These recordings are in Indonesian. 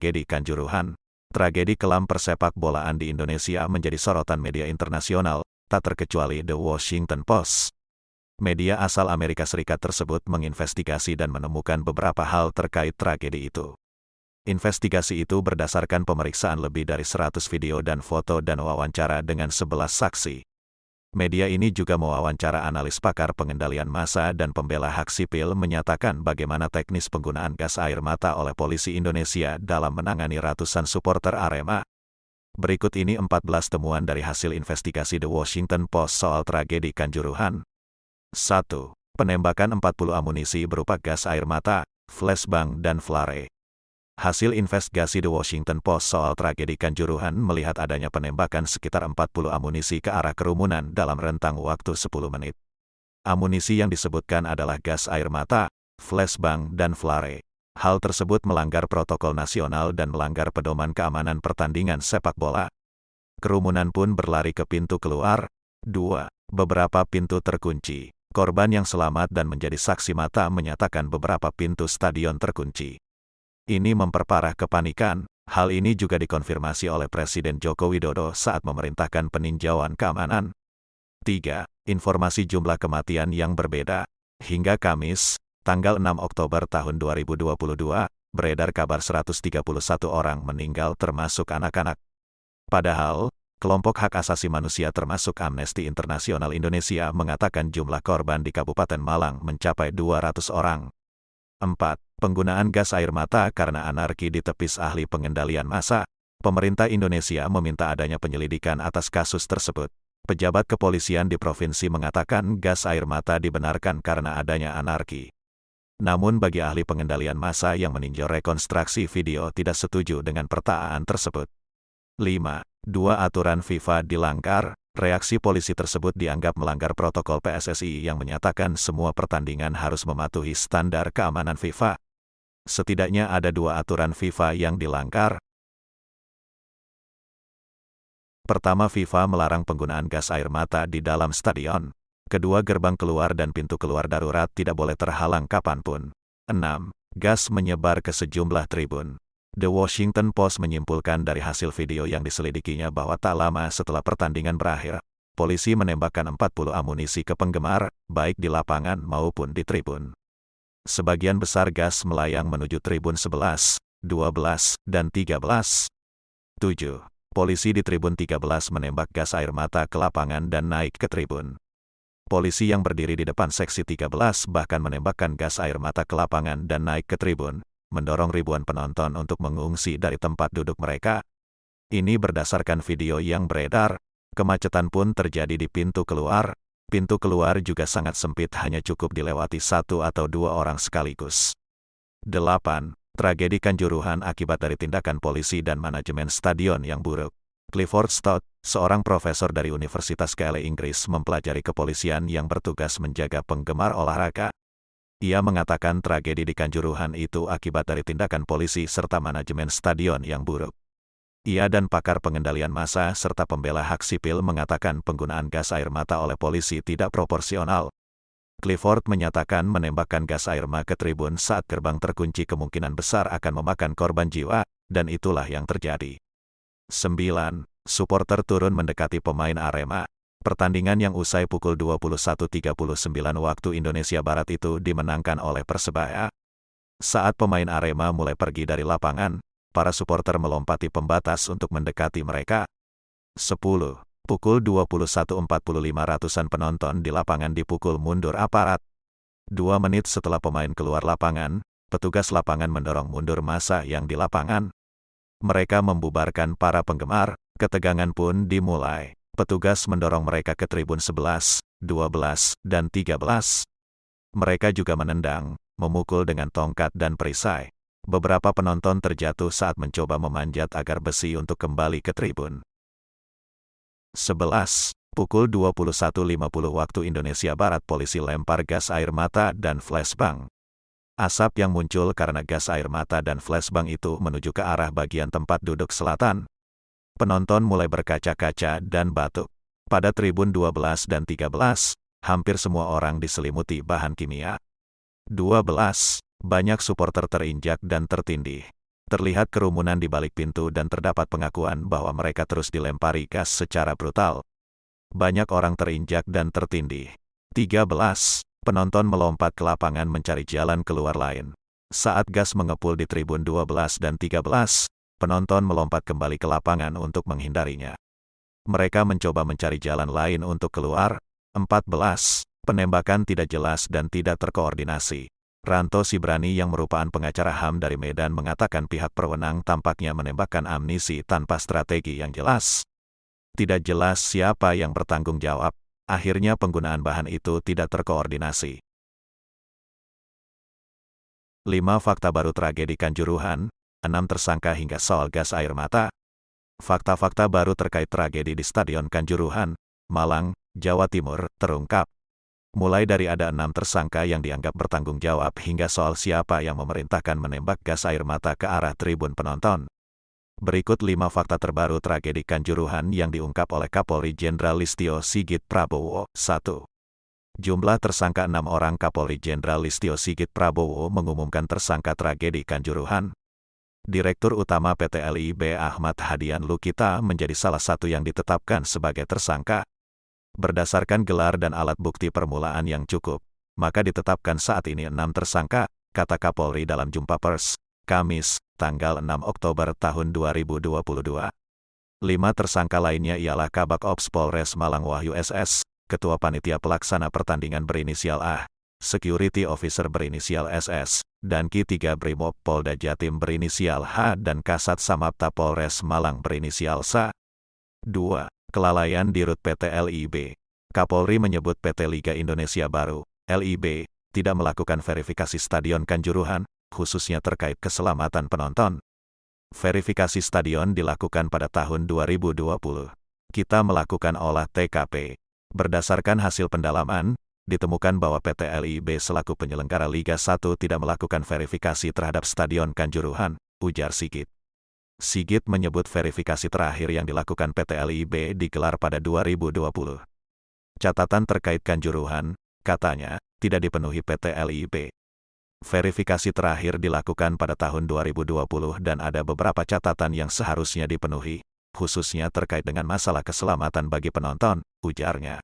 tragedi Kanjuruhan. Tragedi kelam persepak bolaan di Indonesia menjadi sorotan media internasional, tak terkecuali The Washington Post. Media asal Amerika Serikat tersebut menginvestigasi dan menemukan beberapa hal terkait tragedi itu. Investigasi itu berdasarkan pemeriksaan lebih dari 100 video dan foto dan wawancara dengan 11 saksi. Media ini juga mewawancara analis pakar pengendalian massa dan pembela hak sipil menyatakan bagaimana teknis penggunaan gas air mata oleh polisi Indonesia dalam menangani ratusan supporter Arema. Berikut ini 14 temuan dari hasil investigasi The Washington Post soal tragedi Kanjuruhan. 1. Penembakan 40 amunisi berupa gas air mata, flashbang dan flare. Hasil investigasi The Washington Post soal tragedi Kanjuruhan melihat adanya penembakan sekitar 40 amunisi ke arah kerumunan dalam rentang waktu 10 menit. Amunisi yang disebutkan adalah gas air mata, flashbang, dan flare. Hal tersebut melanggar protokol nasional dan melanggar pedoman keamanan pertandingan sepak bola. Kerumunan pun berlari ke pintu keluar. 2. Beberapa pintu terkunci. Korban yang selamat dan menjadi saksi mata menyatakan beberapa pintu stadion terkunci. Ini memperparah kepanikan. Hal ini juga dikonfirmasi oleh Presiden Joko Widodo saat memerintahkan peninjauan keamanan. 3. Informasi jumlah kematian yang berbeda. Hingga Kamis, tanggal 6 Oktober tahun 2022, beredar kabar 131 orang meninggal termasuk anak-anak. Padahal, kelompok hak asasi manusia termasuk Amnesty International Indonesia mengatakan jumlah korban di Kabupaten Malang mencapai 200 orang. 4. Penggunaan gas air mata karena anarki ditepis ahli pengendalian massa. Pemerintah Indonesia meminta adanya penyelidikan atas kasus tersebut. Pejabat kepolisian di provinsi mengatakan gas air mata dibenarkan karena adanya anarki. Namun bagi ahli pengendalian massa yang meninjau rekonstruksi video tidak setuju dengan pertaan tersebut. 5. 2 aturan FIFA dilanggar. Reaksi polisi tersebut dianggap melanggar protokol PSSI yang menyatakan semua pertandingan harus mematuhi standar keamanan FIFA. Setidaknya ada 2 aturan FIFA yang dilanggar. Pertama, FIFA melarang penggunaan gas air mata di dalam stadion. Kedua, gerbang keluar dan pintu keluar darurat tidak boleh terhalang kapanpun. 6. Gas menyebar ke sejumlah tribun. The Washington Post menyimpulkan dari hasil video yang diselidikinya bahwa tak lama setelah pertandingan berakhir, polisi menembakkan 40 amunisi ke penggemar, baik di lapangan maupun di tribun. Sebagian besar gas melayang menuju tribun 11, 12, dan 13. 7. Polisi di tribun 13 menembak gas air mata ke lapangan dan naik ke tribun. Polisi yang berdiri di depan seksi 13 bahkan menembakkan gas air mata ke lapangan dan naik ke tribun, mendorong ribuan penonton untuk mengungsi dari tempat duduk mereka. Ini berdasarkan video yang beredar. Kemacetan pun terjadi di pintu keluar. Pintu keluar juga sangat sempit, hanya cukup dilewati 1 atau 2 orang sekaligus. 8. Tragedi Kanjuruhan akibat dari tindakan polisi dan manajemen stadion yang buruk. Clifford Stott, seorang profesor dari Universitas Keele Inggris, mempelajari kepolisian yang bertugas menjaga penggemar olahraga. Ia mengatakan tragedi di Kanjuruhan itu akibat dari tindakan polisi serta manajemen stadion yang buruk. Ia dan pakar pengendalian massa serta pembela hak sipil mengatakan penggunaan gas air mata oleh polisi tidak proporsional. Clifford menyatakan menembakkan gas air mata ke tribun saat gerbang terkunci kemungkinan besar akan memakan korban jiwa, dan itulah yang terjadi. 9. Supporter turun mendekati pemain Arema. Pertandingan yang usai pukul 21.39 waktu Indonesia Barat itu dimenangkan oleh Persebaya. Saat pemain Arema mulai pergi dari lapangan, para supporter melompati pembatas untuk mendekati mereka. 10. Pukul 21.45 ratusan penonton di lapangan dipukul mundur aparat. 2 menit setelah pemain keluar lapangan, petugas lapangan mendorong mundur massa yang di lapangan. Mereka membubarkan para penggemar, ketegangan pun dimulai. Petugas mendorong mereka ke tribun 11, 12, dan 13. Mereka juga menendang, memukul dengan tongkat dan perisai. Beberapa penonton terjatuh saat mencoba memanjat agar besi untuk kembali ke tribun. 11. Pukul 21.50 waktu Indonesia Barat polisi lempar gas air mata dan flashbang. Asap yang muncul karena gas air mata dan flashbang itu menuju ke arah bagian tempat duduk selatan. Penonton mulai berkaca-kaca dan batuk. Pada tribun 12 dan 13, hampir semua orang diselimuti bahan kimia. 12. Banyak supporter terinjak dan tertindih. Terlihat kerumunan di balik pintu dan terdapat pengakuan bahwa mereka terus dilempari gas secara brutal. Banyak orang terinjak dan tertindih. 13. Penonton melompat ke lapangan mencari jalan keluar lain. Saat gas mengepul di tribun 12 dan 13, penonton melompat kembali ke lapangan untuk menghindarinya. Mereka mencoba mencari jalan lain untuk keluar. 14. Penembakan tidak jelas dan tidak terkoordinasi. Ranto Sibrani yang merupakan pengacara HAM dari Medan mengatakan pihak berwenang tampaknya menembakkan amunisi tanpa strategi yang jelas. Tidak jelas siapa yang bertanggung jawab, akhirnya penggunaan bahan itu tidak terkoordinasi. 5 fakta baru tragedi Kanjuruhan, 6 tersangka hingga soal gas air mata. Fakta-fakta baru terkait tragedi di Stadion Kanjuruhan, Malang, Jawa Timur, terungkap. Mulai dari ada 6 tersangka yang dianggap bertanggung jawab hingga soal siapa yang memerintahkan menembak gas air mata ke arah tribun penonton. Berikut 5 fakta terbaru tragedi Kanjuruhan yang diungkap oleh Kapolri Jenderal Listio Sigit Prabowo. 1. Jumlah tersangka 6 orang. Kapolri Jenderal Listio Sigit Prabowo mengumumkan tersangka tragedi Kanjuruhan. Direktur Utama PT LIB Ahmad Hadian Lukita menjadi salah satu yang ditetapkan sebagai tersangka. Berdasarkan gelar dan alat bukti permulaan yang cukup, maka ditetapkan saat ini 6 tersangka, kata Kapolri dalam jumpa pers, Kamis, tanggal 6 Oktober tahun 2022. 5 tersangka lainnya ialah Kabak Ops Polres Malang Wahyu SS, Ketua Panitia Pelaksana Pertandingan berinisial A, Security Officer berinisial SS, dan Ki-3 Brimob Polda Jatim berinisial H dan Kasat Samapta Polres Malang berinisial SA. 2. Kelalaian Dirut PT LIB. Kapolri menyebut PT Liga Indonesia Baru, LIB, tidak melakukan verifikasi Stadion Kanjuruhan, khususnya terkait keselamatan penonton. Verifikasi stadion dilakukan pada tahun 2020. Kita melakukan olah TKP. Berdasarkan hasil pendalaman, ditemukan bahwa PT LIB selaku penyelenggara Liga 1 tidak melakukan verifikasi terhadap Stadion Kanjuruhan, ujar Sigit. Sigit menyebut verifikasi terakhir yang dilakukan PT LIB digelar pada 2020. Catatan terkait Kanjuruhan, katanya, tidak dipenuhi PT LIB. Verifikasi terakhir dilakukan pada tahun 2020 dan ada beberapa catatan yang seharusnya dipenuhi, khususnya terkait dengan masalah keselamatan bagi penonton, ujarnya.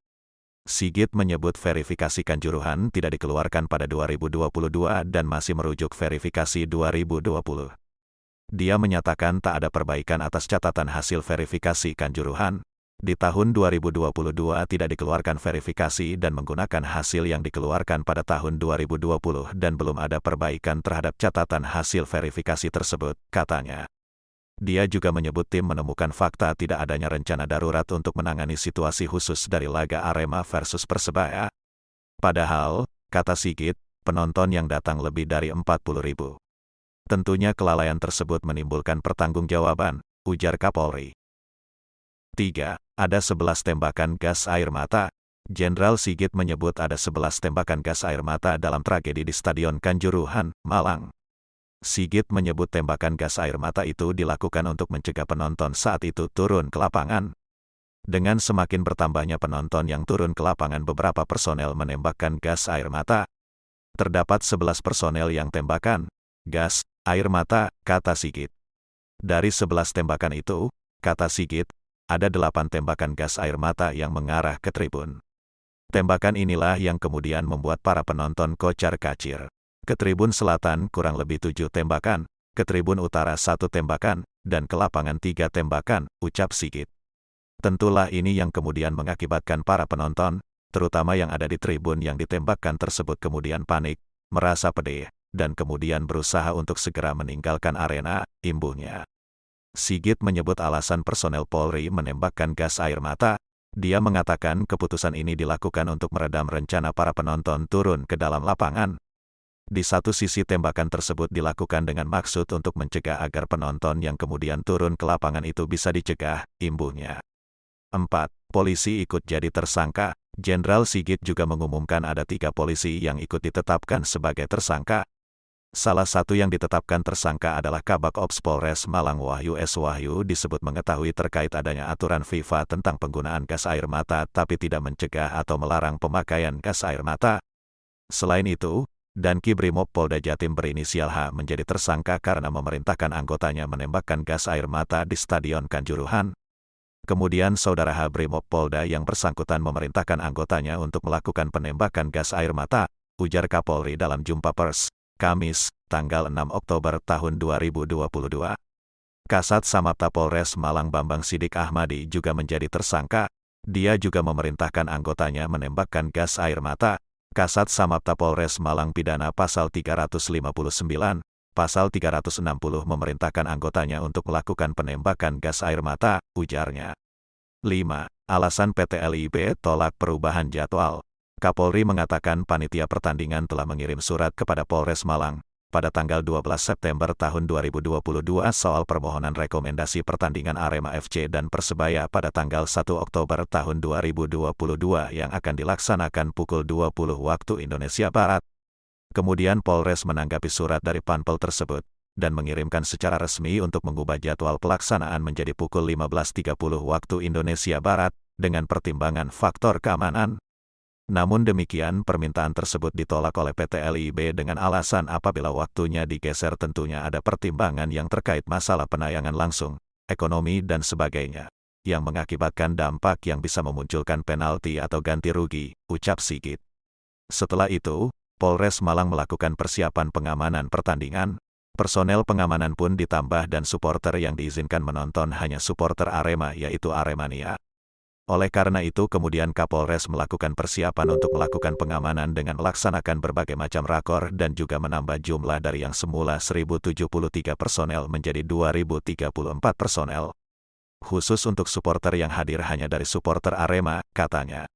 Sigit menyebut verifikasi Kanjuruhan tidak dikeluarkan pada 2022 dan masih merujuk verifikasi 2020. Dia menyatakan tak ada perbaikan atas catatan hasil verifikasi Kanjuruhan. Di tahun 2022 tidak dikeluarkan verifikasi dan menggunakan hasil yang dikeluarkan pada tahun 2020 dan belum ada perbaikan terhadap catatan hasil verifikasi tersebut, katanya. Dia juga menyebut tim menemukan fakta tidak adanya rencana darurat untuk menangani situasi khusus dari laga Arema versus Persebaya. Padahal, kata Sigit, penonton yang datang lebih dari 40.000. Tentunya kelalaian tersebut menimbulkan pertanggungjawaban, ujar Kapolri. 3. Ada 11 tembakan gas air mata. Jenderal Sigit menyebut ada 11 tembakan gas air mata dalam tragedi di Stadion Kanjuruhan, Malang. Sigit menyebut tembakan gas air mata itu dilakukan untuk mencegah penonton saat itu turun ke lapangan. Dengan semakin bertambahnya penonton yang turun ke lapangan, beberapa personel menembakkan gas air mata. Terdapat 11 personel yang tembakan gas air mata, kata Sigit. Dari 11 tembakan itu, kata Sigit, ada 8 tembakan gas air mata yang mengarah ke tribun. Tembakan inilah yang kemudian membuat para penonton kocar-kacir. Ke tribun selatan kurang lebih 7 tembakan, ke tribun utara 1 tembakan, dan ke lapangan 3 tembakan, ucap Sigit. Tentulah ini yang kemudian mengakibatkan para penonton, terutama yang ada di tribun yang ditembakkan tersebut kemudian panik, merasa pedih, dan kemudian berusaha untuk segera meninggalkan arena, imbuhnya. Sigit menyebut alasan personel Polri menembakkan gas air mata. Dia mengatakan keputusan ini dilakukan untuk meredam rencana para penonton turun ke dalam lapangan. Di satu sisi tembakan tersebut dilakukan dengan maksud untuk mencegah agar penonton yang kemudian turun ke lapangan itu bisa dicegah, imbuhnya. 4. Polisi ikut jadi tersangka. Jenderal Sigit juga mengumumkan ada 3 polisi yang ikut ditetapkan sebagai tersangka. Salah satu yang ditetapkan tersangka adalah Kabak Ops Polres Malang Wahyu S. Wahyu disebut mengetahui terkait adanya aturan FIFA tentang penggunaan gas air mata tapi tidak mencegah atau melarang pemakaian gas air mata. Selain itu, dan Kibrimob Polda Jatim berinisial H menjadi tersangka karena memerintahkan anggotanya menembakkan gas air mata di Stadion Kanjuruhan. Kemudian Saudara H Brimob Polda yang bersangkutan memerintahkan anggotanya untuk melakukan penembakan gas air mata, ujar Kapolri dalam jumpa pers, Kamis, tanggal 6 Oktober tahun 2022. Kasat Samapta Polres Malang Bambang Sidik Ahmadi juga menjadi tersangka. Dia juga memerintahkan anggotanya menembakkan gas air mata. Kasat Samapta Polres Malang pidana pasal 359, pasal 360 memerintahkan anggotanya untuk melakukan penembakan gas air mata, ujarnya. 5. Alasan PT LIB tolak perubahan jadwal. Kapolri mengatakan panitia pertandingan telah mengirim surat kepada Polres Malang pada tanggal 12 September tahun 2022 soal permohonan rekomendasi pertandingan Arema FC dan Persebaya pada tanggal 1 Oktober tahun 2022 yang akan dilaksanakan pukul 20 waktu Indonesia Barat. Kemudian Polres menanggapi surat dari Panpel tersebut dan mengirimkan secara resmi untuk mengubah jadwal pelaksanaan menjadi pukul 15.30 waktu Indonesia Barat dengan pertimbangan faktor keamanan. Namun demikian, permintaan tersebut ditolak oleh PT LIB dengan alasan apabila waktunya digeser tentunya ada pertimbangan yang terkait masalah penayangan langsung, ekonomi dan sebagainya, yang mengakibatkan dampak yang bisa memunculkan penalti atau ganti rugi, ucap Sigit. Setelah itu, Polres Malang melakukan persiapan pengamanan pertandingan. Personel pengamanan pun ditambah dan supporter yang diizinkan menonton hanya supporter Arema yaitu Aremania. Oleh karena itu kemudian Kapolres melakukan persiapan untuk melakukan pengamanan dengan melaksanakan berbagai macam rakor dan juga menambah jumlah dari yang semula 1.073 personel menjadi 2.034 personel. Khusus untuk supporter yang hadir hanya dari supporter Arema, katanya.